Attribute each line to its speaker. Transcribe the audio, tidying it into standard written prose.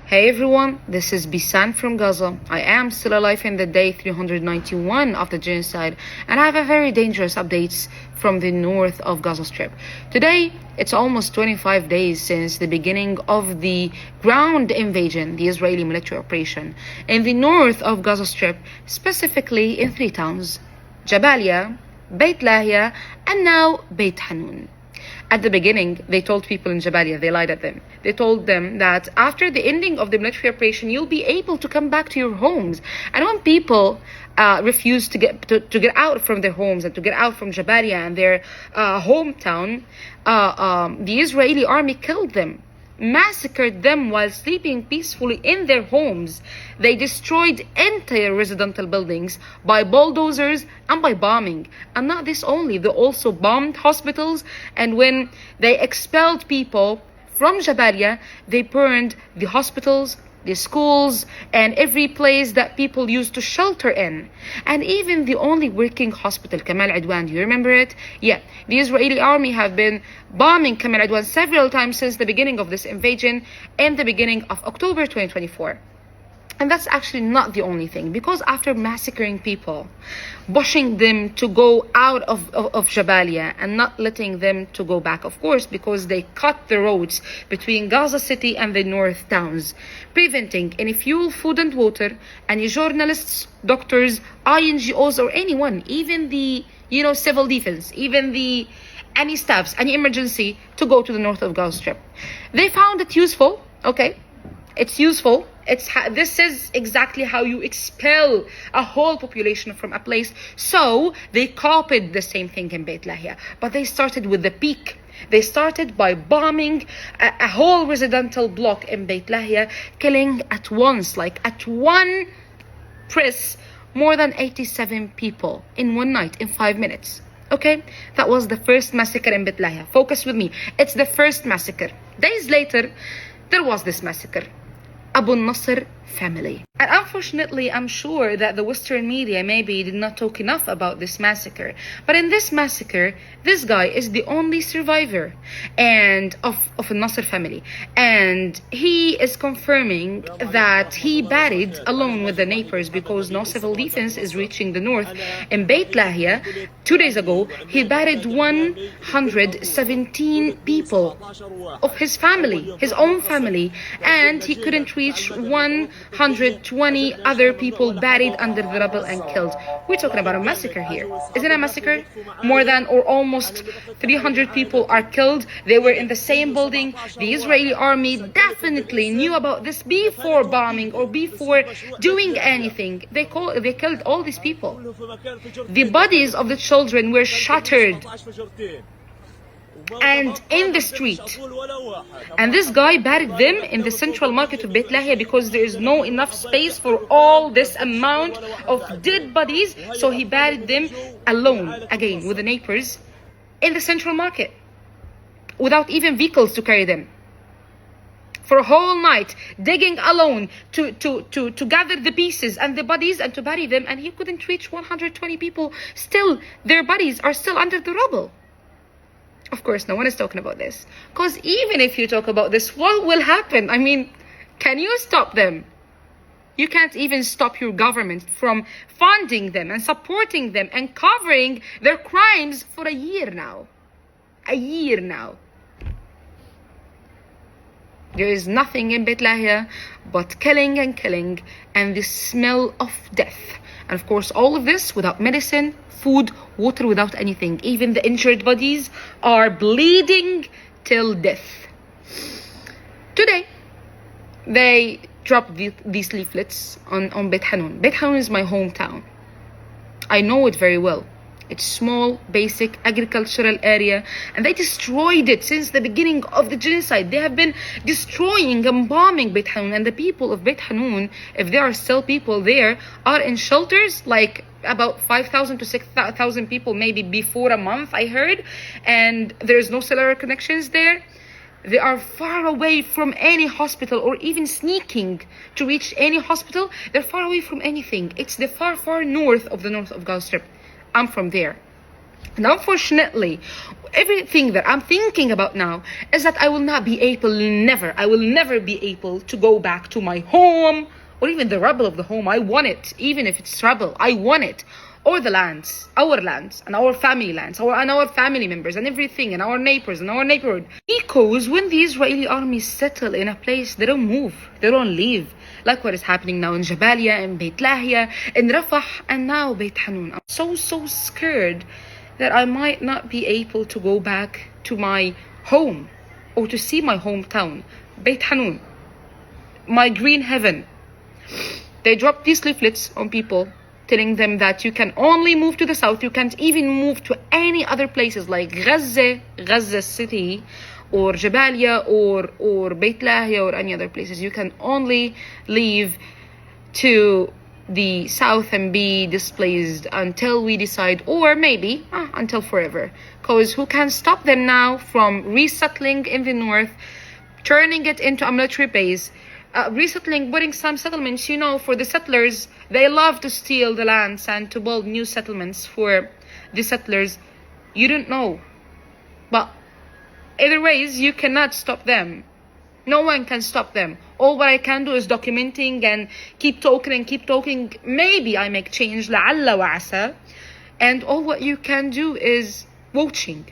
Speaker 1: Hey everyone, this is Bisan from Gaza. I am still alive in the day 391 of the genocide, and I have a very dangerous updates from the north of Gaza Strip. Today, it's almost 25 days since the beginning of the ground invasion, the Israeli military operation, in the north of Gaza Strip, specifically in three towns: Jabalia, Beit Lahia, and now Beit Hanun. At the beginning, they told people in Jabalia, they lied at them. They told them that after the ending of the military operation, you'll be able to come back to your homes. And when people refused to get out from their homes and to get out from Jabalia and their hometown, the Israeli army killed them, massacred them while sleeping peacefully in their homes. They destroyed entire residential buildings by bulldozers and by bombing. And not this only, they also bombed hospitals, and when they expelled people from Jabalia, they burned the hospitals, the schools, and every place that people used to shelter in. And even the only working hospital, Kamal Adwan, do you remember it? Yeah, the Israeli army have been bombing Kamal Adwan several times since the beginning of this invasion in the beginning of October 2024. And that's actually not the only thing, because after massacring people, pushing them to go out of Jabalia and not letting them to go back, of course, because they cut the roads between Gaza City and the north towns, preventing any fuel, food and water, any journalists, doctors, INGOs or anyone, even the civil defense, even any staffs, any emergency, to go to the north of Gaza Strip. They found it useful, okay? It's useful. This is exactly how you expel a whole population from a place. So they copied the same thing in Beit Lahia, but they started with the peak. They started by bombing a whole residential block in Beit Lahia, killing at once, like at one press, more than 87 people in one night, in 5 minutes. Okay, that was the first massacre in Beit Lahia. Focus with me. It's the first massacre. Days later, there was this massacre. Abu Nasr family. And unfortunately, I'm sure that the Western media maybe did not talk enough about this massacre. But in this massacre, this guy is the only survivor and of a Nasr family. And he is confirming that he buried alone with the neighbors because no civil defense is reaching the north. In Beit Lahia, 2 days ago, he buried 117 people of his family, his own family, and he couldn't reach 120 other people buried under the rubble and killed. We're talking about a massacre here. Isn't it a massacre? More than or almost 300 people are killed. They were in the same building. The Israeli army definitely knew about this before bombing or before doing anything. They killed all these people. The bodies of the children were shattered and in the street, and this guy buried them in the central market of Beit Lahia because there is no enough space for all this amount of dead bodies, so he buried them alone, again with the neighbors, in the central market without even vehicles to carry them, for a whole night, digging alone to gather the pieces and the bodies and to bury them, and he couldn't reach 120 people. Still, their bodies are still under the rubble. Of course, no one is talking about this, because even if you talk about this, what will happen? I mean, can you stop them? You can't even stop your government from funding them and supporting them and covering their crimes for a year now. A year now. There is nothing in Beit Lahia but killing and killing and the smell of death. And of course, all of this without medicine, food, water, without anything. Even the injured bodies are bleeding till death. Today, they dropped these leaflets on Beit Hanun. Beit Hanun is my hometown. I know it very well. It's small, basic, agricultural area, and they destroyed it since the beginning of the genocide. They have been destroying and bombing Beit Hanun, and the people of Beit Hanun, if there are still people there, are in shelters, like about 5,000 to 6,000 people, maybe before a month, I heard, and there's no cellular connections there. They are far away from any hospital, or even sneaking to reach any hospital. They're far away from anything. It's the far, far north of the north of Gaza Strip. I'm from there. And unfortunately, everything that I'm thinking about now is that I will never be able to go back to my home, or even the rubble of the home. I want it, even if it's rubble, I want it. Or the lands, and our family lands, and our family members, and everything, and our neighbors, and our neighborhood. Because when the Israeli armies settle in a place, they don't move, they don't leave. Like what is happening now in Jabalia, in Beit Lahia, in Rafah, and now Beit Hanun. I'm so scared that I might not be able to go back to my home, or to see my hometown, Beit Hanun, my green heaven. They dropped these leaflets on people, telling them that you can only move to the south. You can't even move to any other places like Gaza city, or Jabalia, or Beit Lahia, or any other places. You can only leave to the south and be displaced until we decide, or maybe until forever. Because who can stop them now from resettling in the north, turning it into a military base, resettling, putting some settlements, for the settlers. They love to steal the lands and to build new settlements for the settlers. You don't know. But either ways, you cannot stop them. No one can stop them. All what I can do is documenting and keep talking. Maybe I make change, لعل وعسى. And all what you can do is watching.